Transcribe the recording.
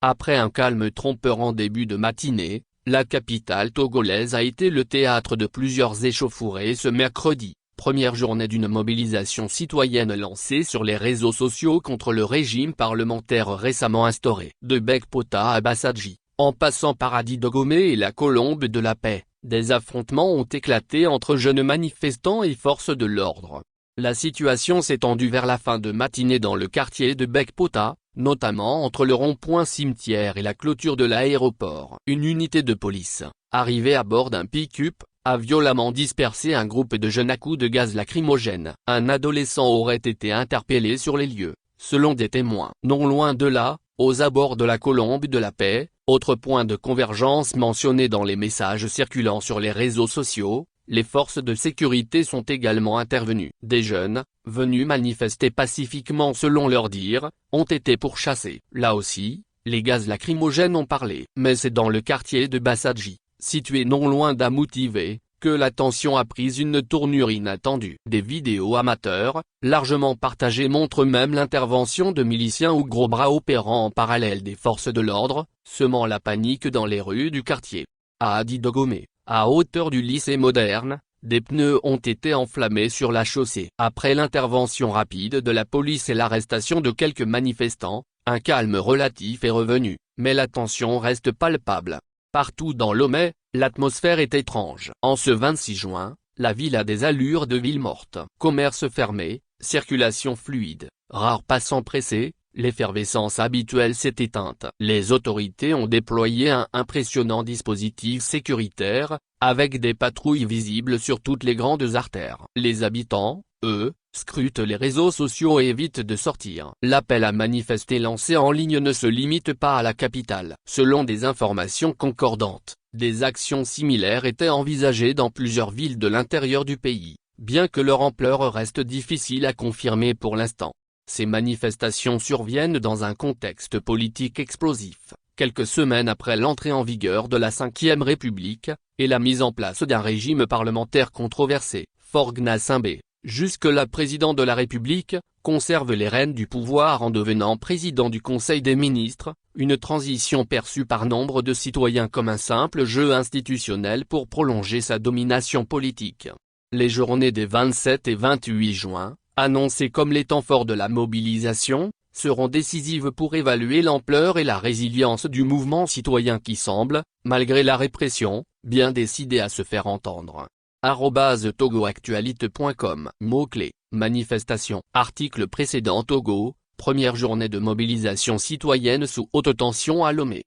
Après un calme trompeur en début de matinée, la capitale togolaise a été le théâtre de plusieurs échauffourées ce mercredi, première journée d'une mobilisation citoyenne lancée sur les réseaux sociaux contre le régime parlementaire récemment instauré. De Bekpota à Bassadji, en passant par Adi Dogomé et la Colombe de la Paix, des affrontements ont éclaté entre jeunes manifestants et forces de l'ordre. La situation s'est tendue vers la fin de matinée dans le quartier de Bekpota, notamment entre le rond-point cimetière et la clôture de l'aéroport. Une unité de police, arrivée à bord d'un pick-up, a violemment dispersé un groupe de jeunes à coups de gaz lacrymogène. Un adolescent aurait été interpellé sur les lieux, selon des témoins. Non loin de là, aux abords de la Colombe de la Paix, autre point de convergence mentionné dans les messages circulant sur les réseaux sociaux, les forces de sécurité sont également intervenues. Des jeunes, venus manifester pacifiquement selon leur dire, ont été pourchassés. Là aussi, les gaz lacrymogènes ont parlé. Mais c'est dans le quartier de Bassadji, situé non loin d'Amoutiveh, que la tension a pris une tournure inattendue. Des vidéos amateurs, largement partagées montrent même l'intervention de miliciens ou gros bras opérant en parallèle des forces de l'ordre, semant la panique dans les rues du quartier. À Adi Dogomé, à hauteur du lycée moderne, des pneus ont été enflammés sur la chaussée. Après l'intervention rapide de la police et l'arrestation de quelques manifestants, un calme relatif est revenu, mais la tension reste palpable. Partout dans Lomé, l'atmosphère est étrange. En ce 26 juin, la ville a des allures de ville morte. Commerce fermé, circulation fluide, rares passants pressés, l'effervescence habituelle s'est éteinte. Les autorités ont déployé un impressionnant dispositif sécuritaire, avec des patrouilles visibles sur toutes les grandes artères. Les habitants, eux, scrutent les réseaux sociaux et évitent de sortir. L'appel à manifester lancé en ligne ne se limite pas à la capitale. Selon des informations concordantes, des actions similaires étaient envisagées dans plusieurs villes de l'intérieur du pays, bien que leur ampleur reste difficile à confirmer pour l'instant. Ces manifestations surviennent dans un contexte politique explosif, quelques semaines après l'entrée en vigueur de la Ve République, et la mise en place d'un régime parlementaire controversé. Faure Gnassingbé, jusque-là président de la République, conserve les rênes du pouvoir en devenant président du Conseil des ministres, une transition perçue par nombre de citoyens comme un simple jeu institutionnel pour prolonger sa domination politique. Les journées des 27 et 28 juin, annoncées comme les temps forts de la mobilisation, seront décisives pour évaluer l'ampleur et la résilience du mouvement citoyen qui semble, malgré la répression, bien décidé à se faire entendre. @togoactualité.com. Mots-clés, manifestation. Article précédent. Togo, première journée de mobilisation citoyenne sous haute tension à Lomé.